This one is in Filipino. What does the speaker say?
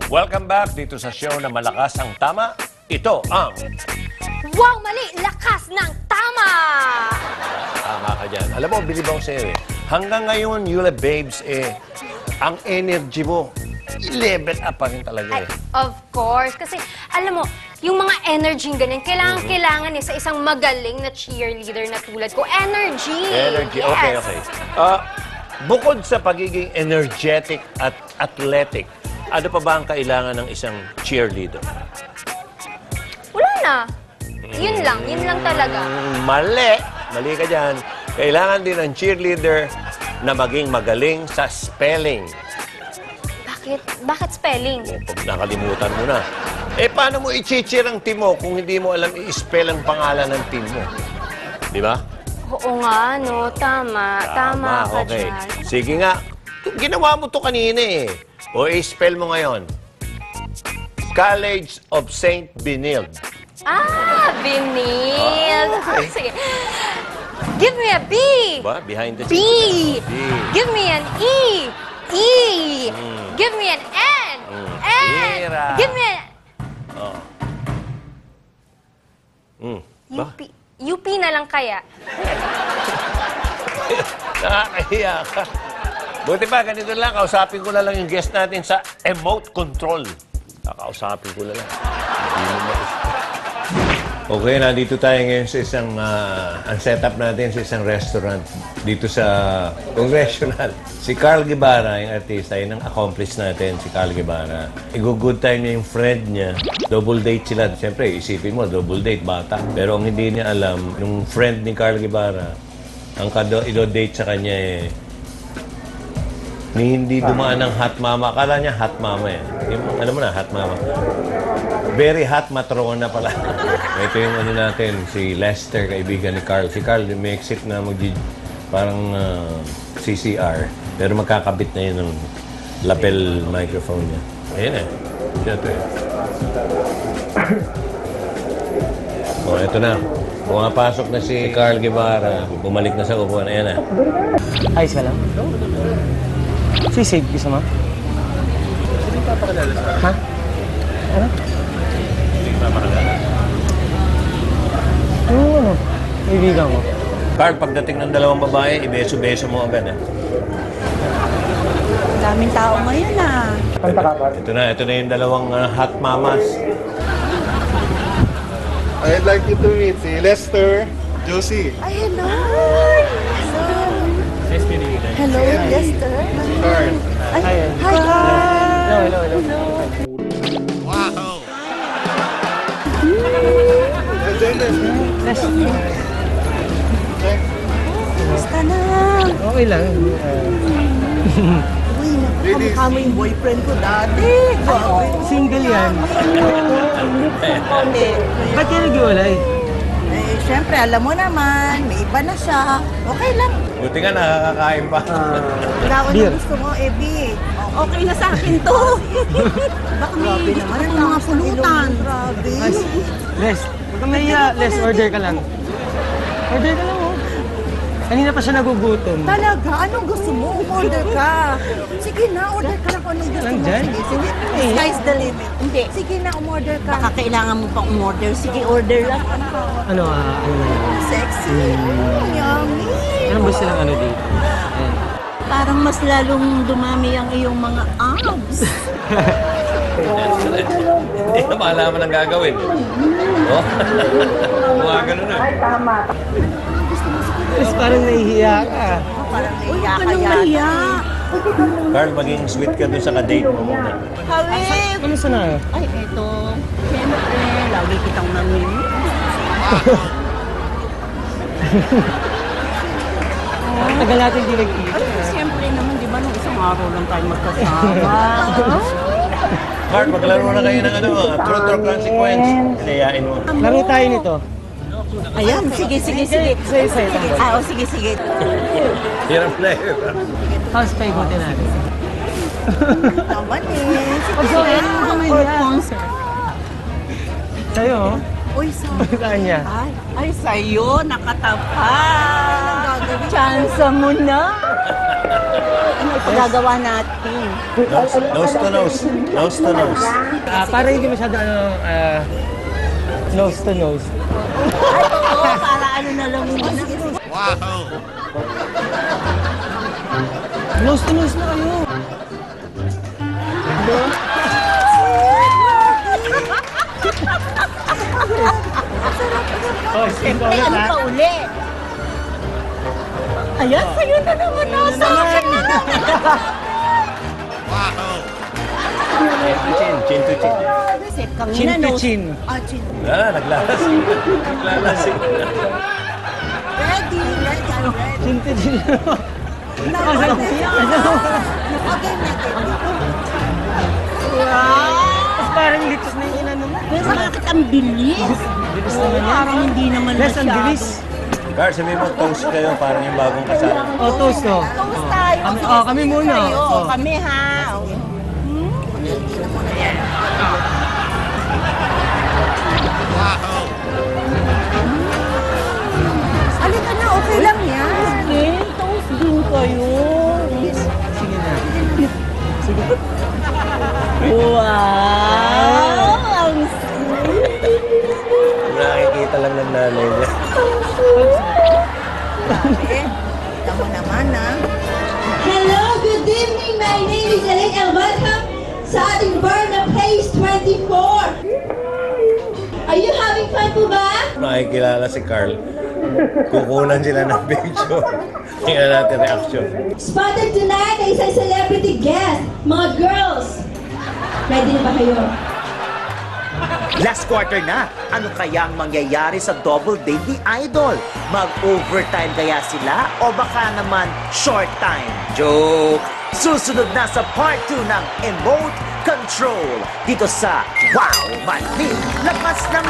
Welcome back dito sa show na malakas ang tama. Ito ang... Wow, mali! Lakas ng tama! Tama ka dyan. Alam mo, bilib ako sa'yo eh. Hanggang ngayon, Yula Babes, ang energy mo, i-level up pa rin talaga eh. Of course. Kasi, alam mo, yung mga energy ganyan, kailangan sa isang magaling na cheerleader na tulad ko. Energy! Energy, Yes. okay. Bukod sa pagiging energetic at athletic, ano pa ba ang kailangan ng isang cheerleader? Wala na. Yun lang talaga. Mali! Mali ka dyan. Kailangan din ng cheerleader na maging magaling sa spelling. Bakit spelling? Pag nakalimutan mo na. Paano mo i-cheer ang team mo kung hindi mo alam i-spell ang pangalan ng team mo? Di ba? Oo nga, no. Tama ka okay. dyan. Sige nga. Ginawa mo to kanina eh. O i-spell mo ngayon. College of St. Benilde. Benil. Okay. Sige. Give me a B. Ba? Behind the B. scenes. B. Give me an E. E. Give me an N. N. Tira. Give me an... Ba? UP na lang kaya. Nakakahiya ka. Buti pa, ganito lang. Kausapin ko na lang yung guest natin sa emote control. Kakausapin ko na lang. Okay, nandito tayo ngayon sa isang, ang setup natin sa isang restaurant dito sa Congressional. Si Carl Guevara, yung artista, yun ang accomplice natin, si Carl Guevara. I-good time niya yung friend niya. Double date sila. Siyempre, isipin mo, double date, bata. Pero ang hindi niya alam, yung friend ni Carl Guevara, ang i-date sa kanya ni hindi dumaan ng hot mama. Akala niya hot mama eh. Alam mo na, hot mama. Very hot matrona pala. Ito yung ano natin, si Lester, kaibigan ni Carl. Si Carl, may exit na parang CCR. Pero magkakabit na yun ng lapel microphone niya. Ayan eh. Ito eh. O, ito na. Pumapasok na si Carl Guevara. Bumalik na sa upuan. Ayan na. Ayos ka lang? Sisave gusto mo? Hindi pa pakilala sa akin. Ha? Ano? Hindi pa pakilala. Ano? Ibigan mo. Carl, pagdating ng dalawang babae, ibeso-beso mo agad eh. Daming tao ngayon Kanta ka ba? Ito na yung dalawang hot mamas. I'd like you to meet si Lester, Josie, Ay, hello! Nice meeting you guys. Hello, Lester. Carl. Ay, Hi. hi. Hello. Join us. Basta na. Okay lang. Uy, nakamukha mo yung boyfriend ko dati. Grabe. Single yan. Hindi. Ba't kayo nag-iwalay? Eh, syempre, alam mo naman, may iba na siya. Okay lang. Buti nga nakakakain pa. Ikaw Beer. na gusto mo, Ebi. Okay na sa akin to. Baka may naman ang mga pulutan. Grabe. Les, huwag kang mahiya. Les, order ka lang. Order ka lang, oh. Kanina pa siya nagugutom. Talaga? Anong gusto mo? Order ka. Sige na, order ka lang kung anong gusto mo. Nandyan? Sige. Sky's the limit. Hindi. Sige na, umorder ka. Baka kailangan mo pang umorder. Sige, order lang. Ano, ano na yun? Sexy. Yummy. Ano ba silang ano dito? Ayan. Parang mas lalong dumami ang iyong mga abs. Hindi na malaman ang gagawin. Oh? Mga ganun na. Les, parang nahihiya ka. Parang naiya ka Anong yata. maya? Carl, maging sweet ka dun sa ka-date mo muna. Hawip! Ano sa na? Ay, eto. Siyempre, lagi kitang namimiss. Tagal natin hindi nag-iit. Ay, siyempre naman, di ba, nung isang araw lang tayo magkasama. Carl, maglaro na kayo ng truth or consequence. Ilayain mo. Laro tayo nito. Ayan, sige. Isa-isa ito. Sige. Hirap na yun. House pa ikutin natin. Naman eh. Pag-join or concert. Sa'yo, oh. Uy, Saan niya? Ay, sa'yo, nakatapat. Chance mo na. Ano ipagagawa natin? Nose to nose. Nose to nose. Para hindi masyado nose to nose. Ay, oo, para ano na lang muna. Nose to nose na kayo. Oh, sige, Ay, ano pa uli? Ayan, sa'yo na naman. Nasa akin na naman. Chin to chin. Chin to chin. Ah, chin. Naglalasing. Naglalasing. Ready, ready, I'm ready. Chin to chin. Okay natin. Tapos parang lips na yung inano mo. Pero bakit ang bilis? Bilis naman yan. Parang hindi naman Les, ang bilis. Carl, sabihin mo toast kayo, parang yung bagong kasal. Oh, toast ko. Toast tayo. Kami muna. Tayo. Oh. Kami ha. Halika na, okay lang yan. Sige, toast din kayo. Sige na. Wow! Ang Nakikita lang ng nanay niya. Kita mo naman, ha? Hello, good evening. My name is Elaine and welcome sa ating Barna Place 24. Are you having fun po ba? Nakikilala si Carl. Kukunan sila ng picture. Tingnan natin reaction. Spotted tonight ay isang celebrity guest, mga girls. Ready na ba kayo? Last quarter na, ano kaya ang mangyayari sa double date ni Idol? Mag-overtime kaya sila o baka naman short time? Joke! Susunod na sa part 2 ng Emote Control dito sa Wow Manli! Lakas ng